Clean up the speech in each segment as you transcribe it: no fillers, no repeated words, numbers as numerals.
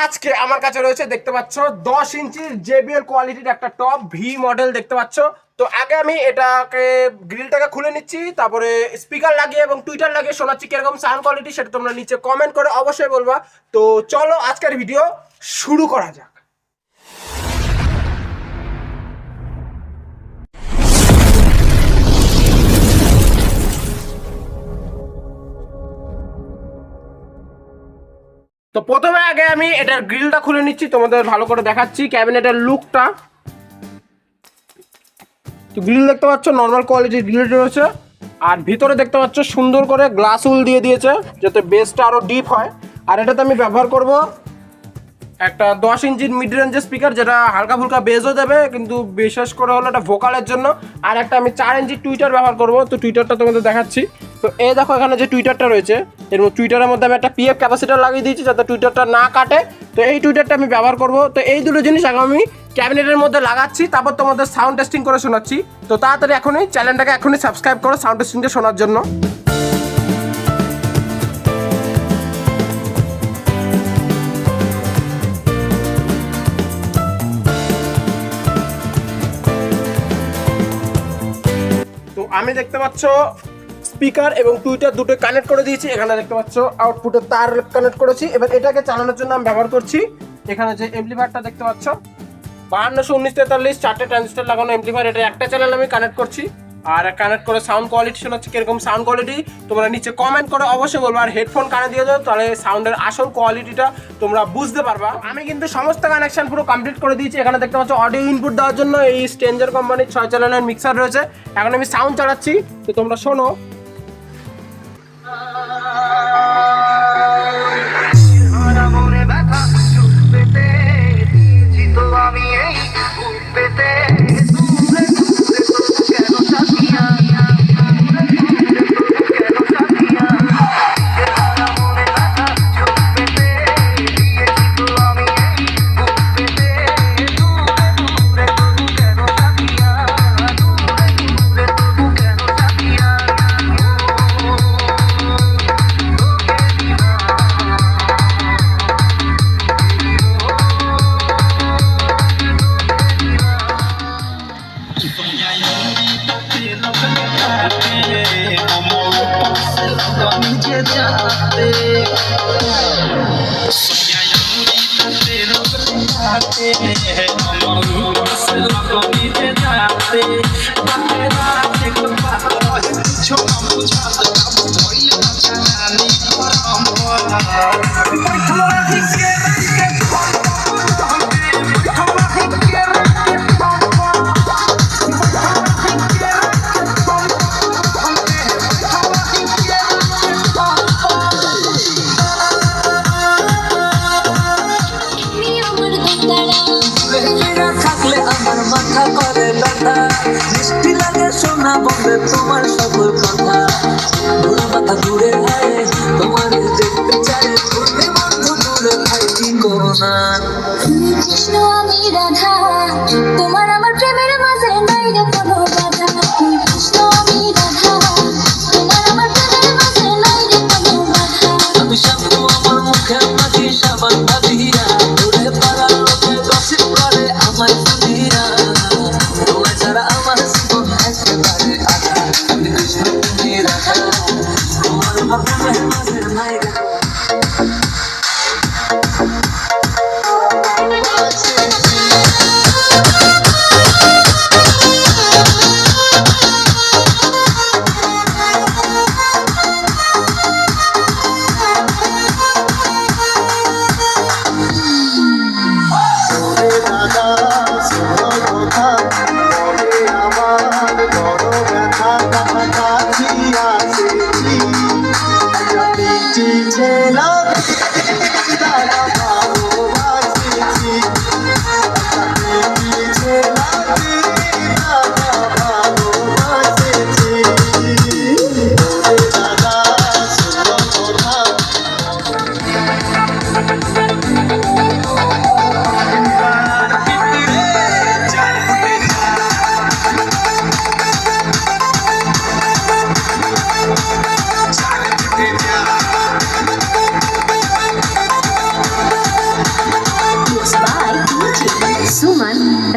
আজকে আমার কাছে রয়েছে দেখতে পাচ্ছ 10 ইঞ্চির JBL কোয়ালিটির একটা টপ ভি মডেল দেখতে পাচ্ছ। তো আগে আমি এটাকে গ্রিলটাকে খুলে নিচ্ছি, তারপরে স্পিকার লাগিয়ে এবং টুইটার লাগিয়ে শোনাচ্ছি কিরকম সাউন্ড কোয়ালিটি, সেটা তোমরা নিচে কমেন্ট করে অবশ্যই বলবা। তো চলো আজকের ভিডিও শুরু করা যাক। তো প্রথমে আগে আমি এটার গ্রিলটা খুলে নিচ্ছি, তোমাদের ভালো করে দেখাচ্ছি ক্যাবিনেটের লুকটা। তো গ্রিল দেখতে পাচ্ছ নর্মাল কোয়ালিটির গ্রিল রয়েছে, আর ভিতরে দেখতে পাচ্ছ সুন্দর করে গ্লাস উল দিয়ে দিয়েছে যাতে বেসটা আরো ডিপ হয়। আর এটাতে আমি ব্যবহার করব একটা 10 ইঞ্চির মিড রেঞ্জের স্পিকার, যেটা হালকা ফুলকা বেসও দেবে, কিন্তু বিশেষ করে হলো এটা ভোকালের জন্য। আর একটা আমি 4 ইঞ্চির টুইটার ব্যবহার করব। তো টুইটারটা তোমাদের দেখাচ্ছি। তো এই দেখো এখানে যে টুইটারটা রয়েছে, এর টুইটারের মধ্যে আমি একটা PF ক্যাপাসিটার লাগিয়ে দিয়েছি যাতে টুইটারটা না কাটে। তো এই টুইটারটা আমি ব্যবহার করব। তো এই দুটো জিনিস আগে আমি ক্যাবিনেটের মধ্যে লাগাচ্ছি, তারপর তোমাদের সাউন্ড টেস্টিং করে শোনাচ্ছি। তো তাড়াতাড়ি এখনই চ্যানেলটাকে এখনই সাবস্ক্রাইব করো সাউন্ড টেস্টিংটা শোনার জন্য। তো আমি দেখতে পাচ্ছ স্পিকার এবং টুইটার দুটো কানেক্ট করে দিয়েছি। এখানে দেখতে পাচ্ছ আউটপুটের তার কানেক্ট করেছি। এবার এটাকে চালানোর জন্য আমি ব্যবহার করছি এখানে যে এমপ্লিফায়ারটা দেখতে পাচ্ছ 521943 চারটে ট্রানজিস্টর লাগানো এমপ্লিফায়ার। এটা একটা চ্যানেল আমি কানেক্ট করছি আর কানেক্ট করে সাউন্ড কোয়ালিটি শোনাচ্ছি কিরকম সাউন্ড কোয়ালিটি তোমরা নিচে কমেন্ট করে অবশ্যই বলবো। আর হেডফোন কানে দিয়ে দাও, তাহলে সাউন্ডের আসল কোয়ালিটিটা তোমরা বুঝতে পারবা। আমি কিন্তু সমস্ত কানেকশন পুরো কমপ্লিট করে দিয়েছি। এখানে দেখতে পাচ্ছ অডিও ইনপুট দেওয়ার জন্য এই স্ট্রেঞ্জার কোম্পানির 6 চ্যানেলের মিক্সার রয়েছে। এখন আমি সাউন্ড চালাচ্ছি, তো তোমরা শোনো। তোমার সকল কথা ঘুরে মাথা ঘুরে আয়, তোমার দেখতে চাই ঘুরে বন্ধু দূরে ভাই কি করো না। কৃষ্ণ আমি রাধা, তোমার আমার প্রেমের মাঝে নাই রে কোনো বাধা। কৃষ্ণ আমি রাধা, তোমার আমার প্রেমের মাঝে নাই রে কোনো বাধা। আমি শ্যাম্পু আমার মুখে মাখি সাবান ভাবিয়া, ঘুরে পাড়ার লোকে গসিপ করে আমার সুবিয়া। তোমার ছাড়া আমার জীবন একেবারে আধা। কৃষ্ণ তুমি রাধা, তোমার আমার প্রেমের মাঝে নাই রে।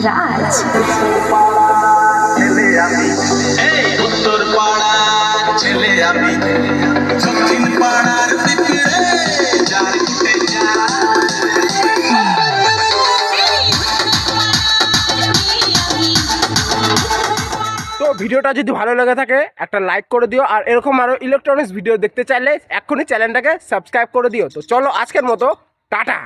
রাজ। ছেলে আমি, এই উত্তর পাড়ার ছেলে আমি, দক্ষিণ পাড়ার পিঁপড়ে যার উঠে যায়। তো ভিডিওটা যদি ভালো লেগে থাকে একটা লাইক করে দিও, আর এরকম আরও ইলেকট্রনিক্স ভিডিও দেখতে চাইলে এক্ষুনি চ্যানেলটাকে সাবস্ক্রাইব করে দিও। তো চলো আজকের মতো টাটা।